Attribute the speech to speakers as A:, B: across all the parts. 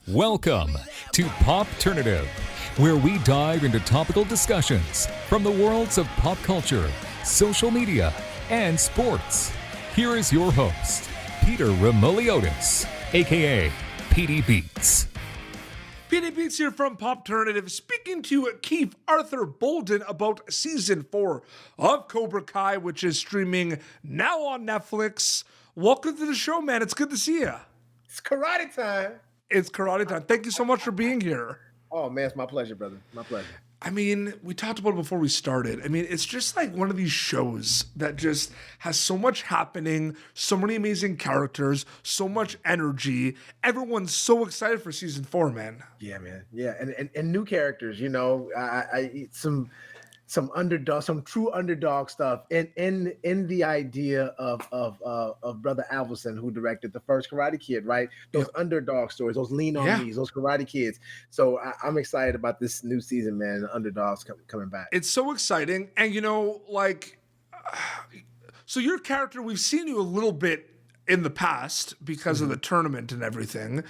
A: Welcome to Popternative, where we dive into topical discussions from the worlds of pop culture, social media, and sports. Here is your host, Peter Remoliotis, aka PD Beats.
B: PD Beats here from Popternative, speaking to Keith Arthur Bolden about season 4 of Cobra Kai, which is streaming now on Netflix. Welcome to the show, man. It's good to see you.
C: It's karate time.
B: It's karate time. Thank you so much for being here.
C: Oh, man, it's my pleasure, brother. My pleasure.
B: I mean, we talked about it before we started. I mean, it's just like one of these shows that just has so much happening, so many amazing characters, so much energy. Everyone's so excited for season 4, man.
C: Yeah, man. Yeah, and new characters. You know, I some underdog, some true underdog stuff in the idea of Brother Alverson, who directed the first Karate Kid, right? Those underdog stories, those lean on me's, those Karate Kids. So I'm excited about this new season, man. The underdogs coming back.
B: It's so exciting, and you know, like, so your character, we've seen you a little bit in the past because of the tournament and everything.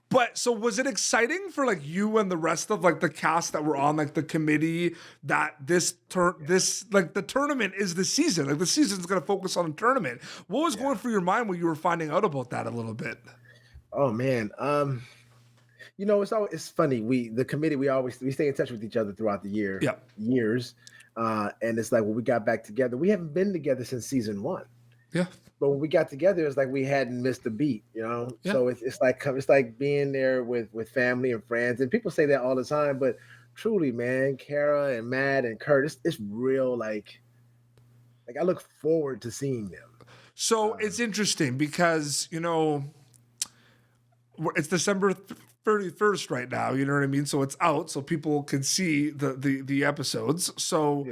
B: But so was it exciting for like you and the rest of like the cast that were on like the committee that this like the tournament is the season? Like the season's gonna focus on the tournament. What was going through your mind when you were finding out about that a little bit?
C: Oh man. You know, it's funny. The committee, we stay in touch with each other throughout the years. And it's like when we got back together, we haven't been together since season 1.
B: Yeah.
C: But when we got together, it's like we hadn't missed a beat, you know. Yeah. So it's like being there with family and friends, and people say that all the time. But truly, man, Kara and Matt and Kurt, it's real. Like I look forward to seeing them.
B: So it's interesting because you know it's December 31st right now. You know what I mean? So it's out, so people can see the episodes. So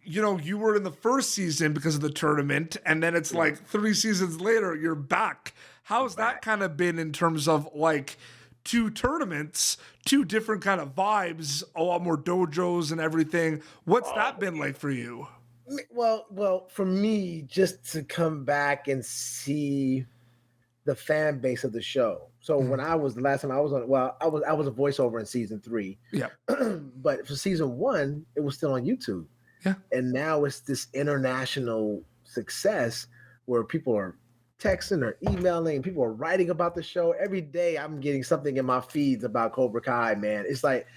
B: you know, you were in the first season because of the tournament, and then it's like 3 seasons later, you're back. How's that kind of been in terms of like 2 tournaments, 2 different kind of vibes, a lot more dojos and everything? What's that been like for you?
C: Well, for me, just to come back and see the fan base of the show. So when the last time I was on, I was a voiceover in season 3. Yeah. But for season 1, it was still on YouTube. Yeah. And now it's this international success where people are texting or emailing, people are writing about the show. Every day I'm getting something in my feeds about Cobra Kai, man. It's like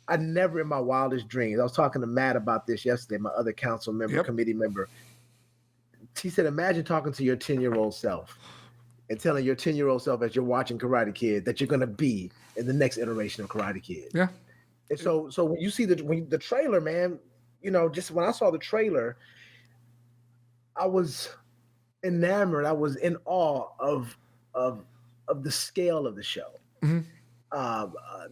C: I never in my wildest dreams. I was talking to Matt about this yesterday, my other council member, committee member. He said, imagine talking to your 10-year-old self and telling your 10-year-old self as you're watching Karate Kid that you're going to be in the next iteration of Karate Kid. Yeah. And so when you see the trailer, man, you know, just when I saw the trailer, I was enamored. I was in awe of the scale of the show, the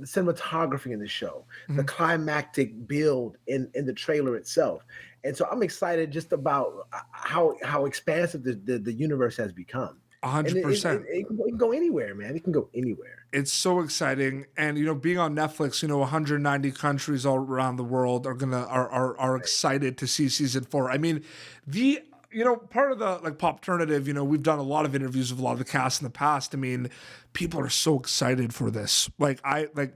C: cinematography in the show, the climactic build in the trailer itself. And so I'm excited just about how expansive the universe has become.
B: 100%.
C: It can go anywhere, man. It can go anywhere.
B: It's so exciting, and you know, being on Netflix, you know, 190 countries all around the world are excited to see season 4. I mean, you know, part of the like Popternative, you know, we've done a lot of interviews with a lot of the cast in the past. I mean, people are so excited for this.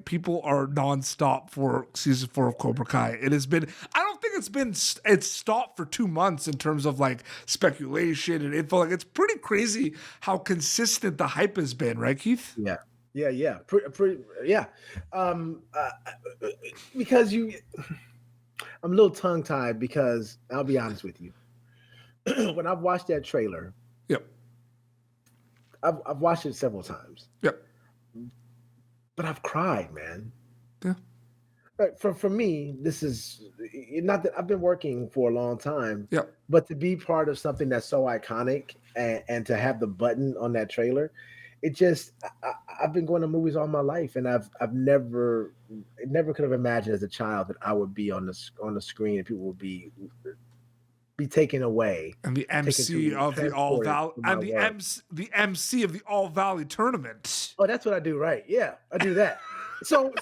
B: People are nonstop for season 4 of Cobra Kai. It has been, I don't think it's stopped for 2 months in terms of like speculation and info. Like it's pretty crazy how consistent the hype has been, right, Keith?
C: Yeah. Yeah. Yeah. Because I'm a little tongue tied because I'll be honest with you. When I've watched that trailer, I've watched it several times. Yep. But I've cried, man. Yeah. For me, this is not that I've been working for a long time. Yep. But to be part of something that's so iconic and to have the button on that trailer, it just I've been going to movies all my life, and I've never could have imagined as a child that I would be on the screen and people would be taken away.
B: And the MC of the All Valley and the MC of the All Valley tournament.
C: Oh, that's what I do, right? Yeah, I do that. So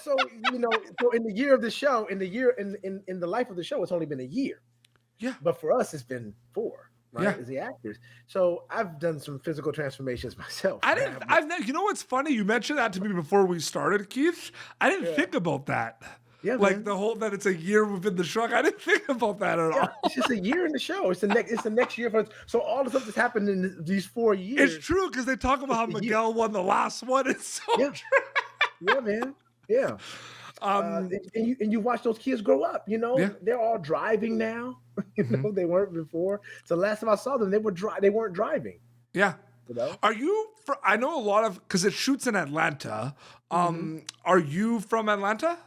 C: you know, so in the year of the show, in the life of the show, it's only been a year. Yeah. But for us, it's been 4. right?
B: Yeah.
C: As the actors. So I've done some physical transformations myself.
B: You know what's funny? You mentioned that to me before we started, Keith. I didn't think about that.
C: Yeah,
B: like
C: man.
B: the whole that it's a year within the show. I didn't think about that at all.
C: It's just a year in the show. It's the next year. So all the stuff that's happened in these 4 years.
B: It's true because they talk about how Miguel won the last one. It's so true.
C: Yeah, man. Yeah. And you watch those kids grow up. They're all driving now. They weren't before. So last time I saw them, they weren't driving.
B: Yeah. Are you? I know a lot of because it shoots in Atlanta. Are you from Atlanta?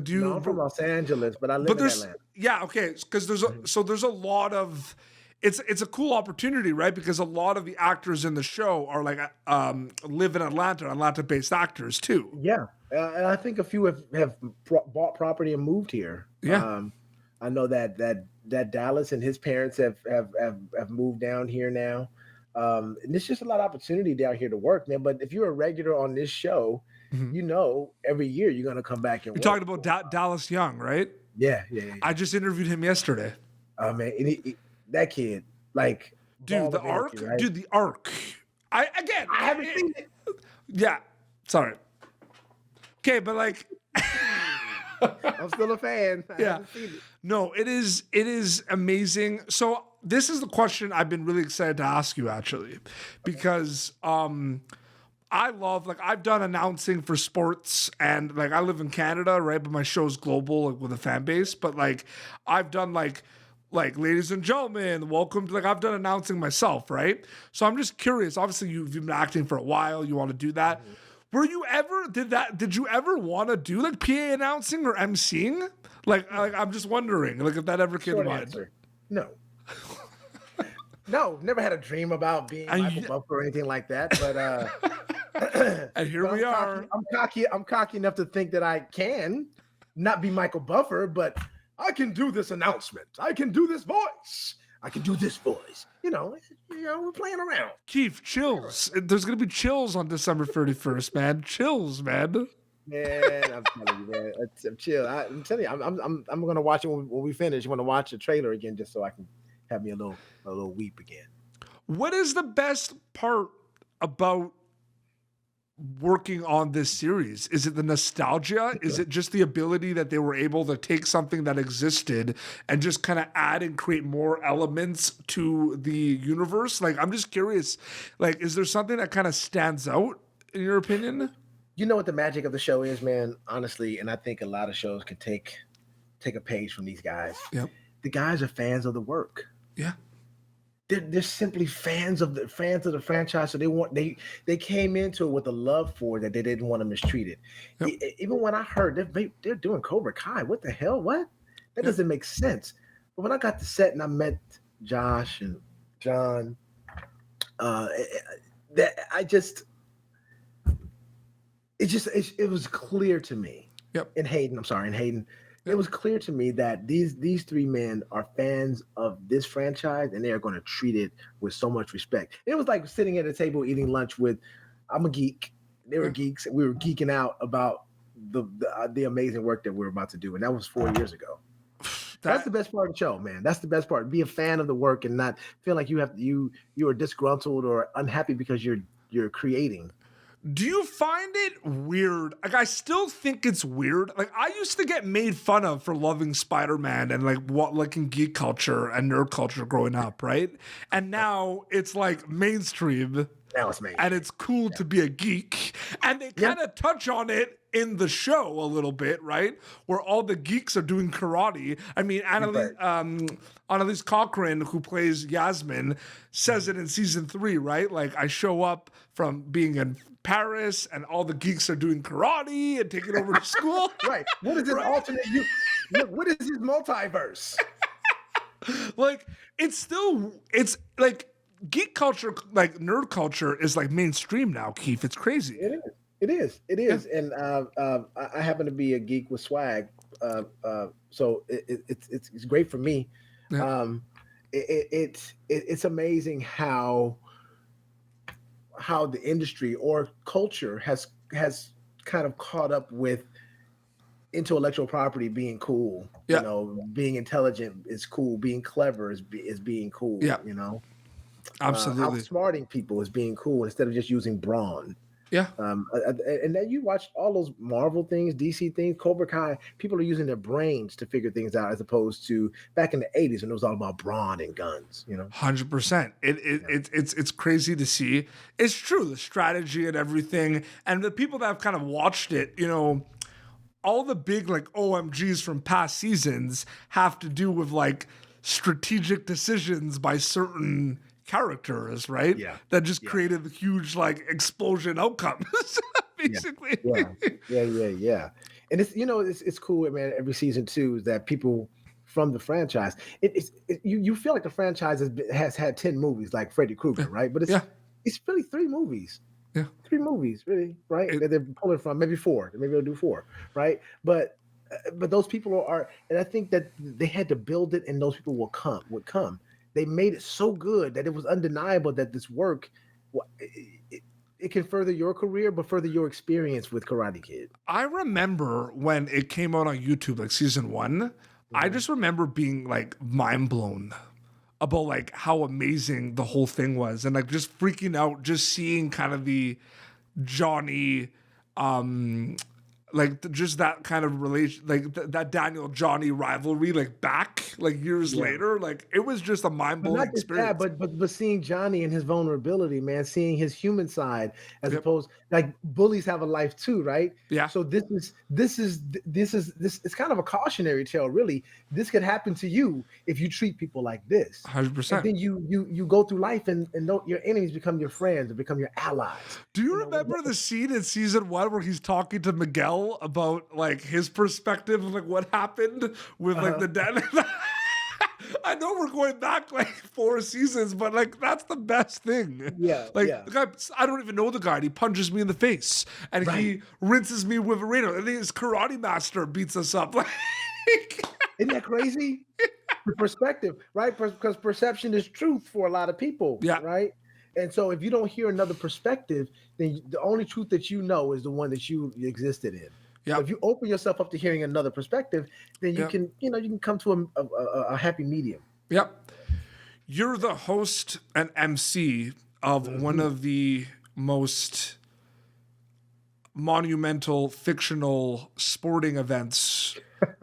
C: No, I'm from Los Angeles, but I live in Atlanta.
B: Yeah, okay. Because there's a lot of. It's a cool opportunity, right? Because a lot of the actors in the show are like live in Atlanta-based actors too.
C: Yeah, and I think a few have bought property and moved here.
B: Yeah,
C: I know that Dallas and his parents have moved down here now. And there's just a lot of opportunity down here to work, man. But if you're a regular on this show, every year you're gonna come back and.
B: You're talking about Dallas Young, right?
C: Yeah.
B: I just interviewed him yesterday.
C: Oh man, that kid, like,
B: dude, the arc, energy, right? Dude, the arc. I
C: haven't seen it.
B: Yeah, sorry. Okay, but like,
C: I'm still a fan. I haven't seen it.
B: No, it is amazing. So this is the question I've been really excited to ask you, actually, because I love, like, I've done announcing for sports, and like I live in Canada, right? But my show's global, like with a fan base. But like I've done like ladies and gentlemen, welcome to, like, I've done announcing myself, right? So I'm just curious. Obviously, you've been acting for a while. You want to do that. Did you ever want to do like PA announcing or MCing? Like I'm just wondering, like, if that ever came to mind.
C: Answer, no. No, never had a dream about being Michael Buffer or anything like that. But
B: and here we are.
C: I'm cocky enough to think that I can not be Michael Buffer, but I can do this announcement. I can do this voice. I can do this voice. We're playing around.
B: Keith, chills. There's gonna be chills on December 31st, man. Chills, man.
C: Man, I'm telling you, man. I'm chill. I'm telling you, I'm gonna watch it when we finish. I'm gonna watch the trailer again just so I can have me a little weep again.
B: What is the best part about working on this series? Is it the nostalgia? Is it just the ability that they were able to take something that existed and just kind of add and create more elements to the universe? Like, I'm just curious, like, is there something that kind of stands out in your opinion?
C: You know what the magic of the show is, man, honestly, and I think a lot of shows can take a page from these guys.
B: Yep.
C: The guys are fans of the work.
B: Yeah.
C: They're simply fans of the franchise. So they came into it with a love for it that they didn't want to mistreat it. Yep. Even when I heard they're doing Cobra Kai, what the hell? What? That doesn't make sense. But when I got to set and I met Josh and John, it was clear to me.
B: Yep.
C: And Hayden. It was clear to me that these three men are fans of this franchise, and they are going to treat it with so much respect. It was like sitting at a table eating lunch with, I'm a geek. They were geeks. We were geeking out about the amazing work that we're about to do, and that was 4 years ago. That's the best part of the show, man. That's the best part. Be a fan of the work and not feel like you are disgruntled or unhappy because you're creating.
B: Do you find it weird? Like, I still think it's weird. Like, I used to get made fun of for loving Spider-Man and like in geek culture and nerd culture growing up, right? And now it's like mainstream.
C: Now it's mainstream.
B: And it's cool to be a geek. And they kind of touch on it in the show a little bit, right? Where all the geeks are doing karate. I mean, Annalise Cochran, who plays Yasmin, says it in season 3, right? Like, I show up from being in Paris and all the geeks are doing karate and taking over the school.
C: Right. What is this alternate? What is this multiverse?
B: Like, it's like geek culture, like nerd culture is like mainstream now, Keith. It's crazy.
C: It is. Yeah. And I happen to be a geek with swag. So it's great for me. Yeah. It's amazing how the industry or culture has kind of caught up with intellectual property being cool.
B: Yeah.
C: You know, being intelligent is cool. Being clever is being cool.
B: Yeah.
C: You know,
B: Absolutely.
C: outsmarting people is being cool instead of just using brawn.
B: Yeah.
C: And then you watch all those Marvel things, DC things, Cobra Kai. People are using their brains to figure things out, as opposed to back in the '80s when it was all about brawn and guns. You know,
B: 100%. It's crazy to see. It's true, the strategy and everything, and the people that have kind of watched it, you know, all the big like OMGs from past seasons have to do with like strategic decisions by certain characters, right?
C: Yeah.
B: That just created the huge like explosion outcomes, basically.
C: Yeah. And it's, you know, it's cool, man. Every season too is that people from the franchise, you feel like the franchise has had 10 movies like Freddy Krueger, right? But it's really 3 movies.
B: Yeah.
C: 3 movies, really, right? That they're pulling from, maybe 4. Maybe they'll do 4, right? But those people are, and I think that they had to build it, and those people would come. They made it so good that it was undeniable that this work, it can further your career, but further your experience with Karate Kid.
B: I remember when it came out on YouTube, like season 1, I just remember being like mind blown about like how amazing the whole thing was, and like just freaking out, just seeing kind of the Johnny, like just that kind of relation, like that Daniel Johnny rivalry, like back like years later, like it was just a mind blowing experience.
C: But seeing Johnny and his vulnerability, man, seeing his human side, as opposed, like, bullies have a life too, right?
B: Yeah.
C: So this is it's kind of a cautionary tale, really. This could happen to you if you treat people like this.
B: 100%.
C: And then you go through life and your enemies become your friends and become your allies.
B: Do you remember the scene in season 1 where he's talking to Miguel about like his perspective of like what happened with like the dead? I know we're going back like 4 seasons, but like that's the best thing.
C: Yeah.
B: Like the guy, I don't even know the guy, and he punches me in the face, and he rinses me with a radar, and then his karate master beats us up. Like,
C: isn't that crazy? The perspective, right? Because perception is truth for a lot of people.
B: Yeah.
C: Right. And so if you don't hear another perspective, then the only truth that you know is the one that you existed in.
B: Yeah.
C: So if you open yourself up to hearing another perspective, then you can, you can come to a happy medium.
B: Yep. You're the host and MC of one of the most monumental fictional sporting events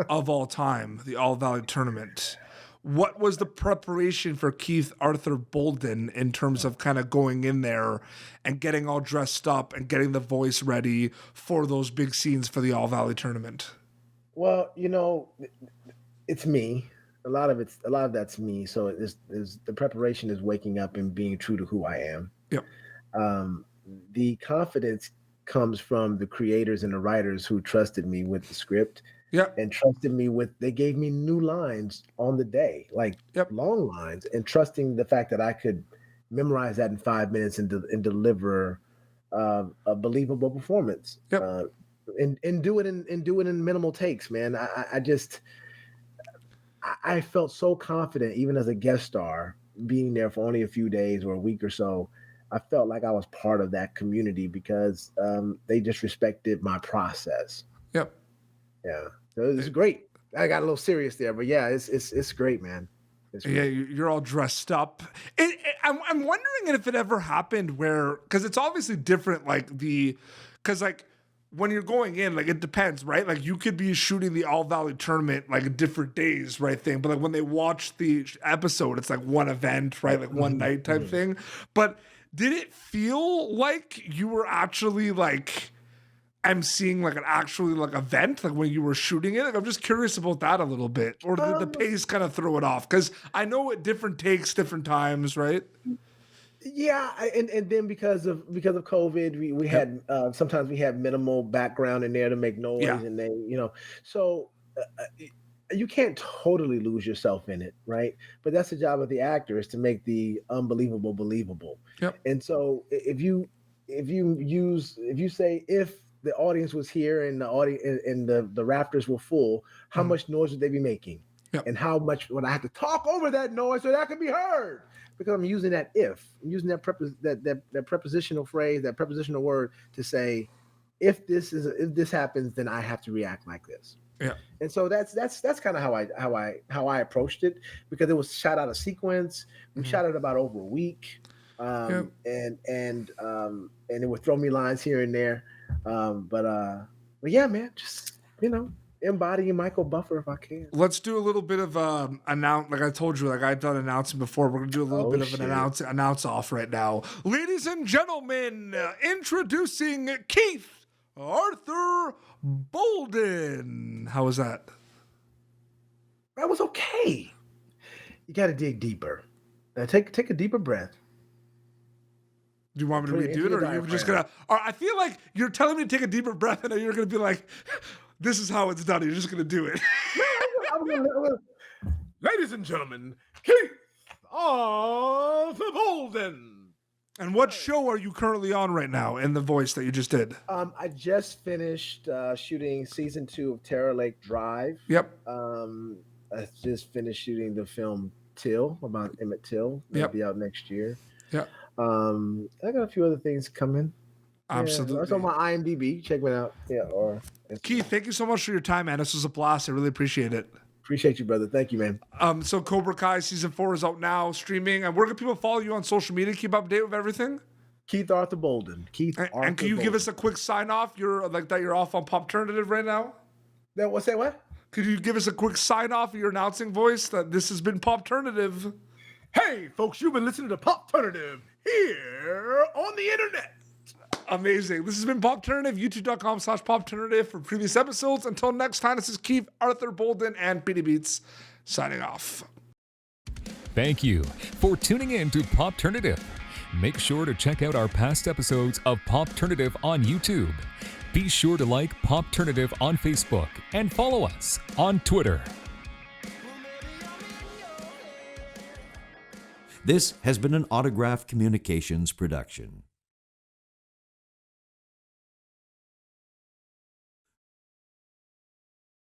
B: of all time, the All Valley Tournament. What was the preparation for Keith Arthur Bolden in terms of kind of going in there and getting all dressed up and getting the voice ready for those big scenes for the All Valley Tournament?
C: Well, it's me. A lot of that's me. So the preparation is waking up and being true to who I am.
B: Yep.
C: The confidence comes from the creators and the writers who trusted me with the script. And trusted me they gave me new lines on the day, like long lines, and trusting the fact that I could memorize that in 5 minutes and deliver a believable performance. And do it in minimal takes, man. I felt so confident, even as a guest star, being there for only a few days or a week or so. I felt like I was part of that community because they just respected my process.
B: Yep.
C: Yeah. So it was great. I got a little serious there, but yeah, it's great, man. It's great.
B: Yeah, you're all dressed up. I'm wondering if it ever happened where, because it's obviously different, because when you're going in, like it depends, right? Like you could be shooting the All Valley Tournament like different days, right? But like when they watch the episode, it's like one event, right? Like one night type thing. But did it feel like you were actually like emceeing like an actually like event, like when you were shooting it? Like, I'm just curious about that a little bit. Or did the pace kind of throw it off? Because I know it different takes, different times, right?
C: Yeah, and then because of COVID, we had sometimes we had minimal background in there to make noise, and then so you can't totally lose yourself in it, right? But that's the job of the actor, is to make the unbelievable believable.
B: Yep.
C: And so if you say if the audience was here and the audience and the rafters were full, how much noise would they be making?
B: Yep.
C: And how much would I have to talk over that noise so that could be heard? Because I'm using that I'm using that prepositional phrase, that prepositional word to say, if this happens, then I have to react like this.
B: Yeah.
C: And so that's kind of how I approached it, because it was shot out of sequence. We shot it about over a week. And it would throw me lines here and there. But yeah, man, just, embodying Michael Buffer if I can.
B: Let's do a little bit of like I told you, like I've done announcing before. We're gonna do a little bit of an announce off right now. Ladies and gentlemen, introducing Keith Arthur Bolden. How was that?
C: That was okay. You got to dig deeper. Now take a deeper breath.
B: Do you want me to redo it, or are you just gonna? Or I feel like you're telling me to take a deeper breath, and you're gonna be like, "This is how it's done." You're just gonna do it.
C: Ladies and gentlemen, Keith Arthur Bolden.
B: And what show are you currently on right now in the voice that you just did?
C: I just finished shooting season 2 of Terror Lake Drive.
B: Yep.
C: I just finished shooting the film Till, about Emmett Till. It'll be out next year.
B: Yeah.
C: I got a few other things coming.
B: Absolutely.
C: It's on my IMDb. Check it out. Yeah.
B: Keith, thank you so much for your time, man. This was a blast. I really appreciate it.
C: Appreciate you, brother. Thank you, man.
B: So Cobra Kai season 4 is out now, streaming. And where can people follow you on social media? Keep up to date with everything.
C: Keith Arthur Bolden.
B: And can you give us a quick sign off? You're off on Popternative right now.
C: What?
B: Could you give us a quick sign off of your announcing voice that this has been Popternative?
C: Hey, folks, you've been listening to Popternative here on the internet.
B: Amazing. This has been Popternative, youtube.com/Popternative for previous episodes. Until next time, this is Keith Arthur Bolden and PD Beats signing off.
A: Thank you for tuning in to Popternative. Make sure to check out our past episodes of Popternative on YouTube. Be sure to like Popternative on Facebook and follow us on Twitter.
D: This has been an Autograph Communications production.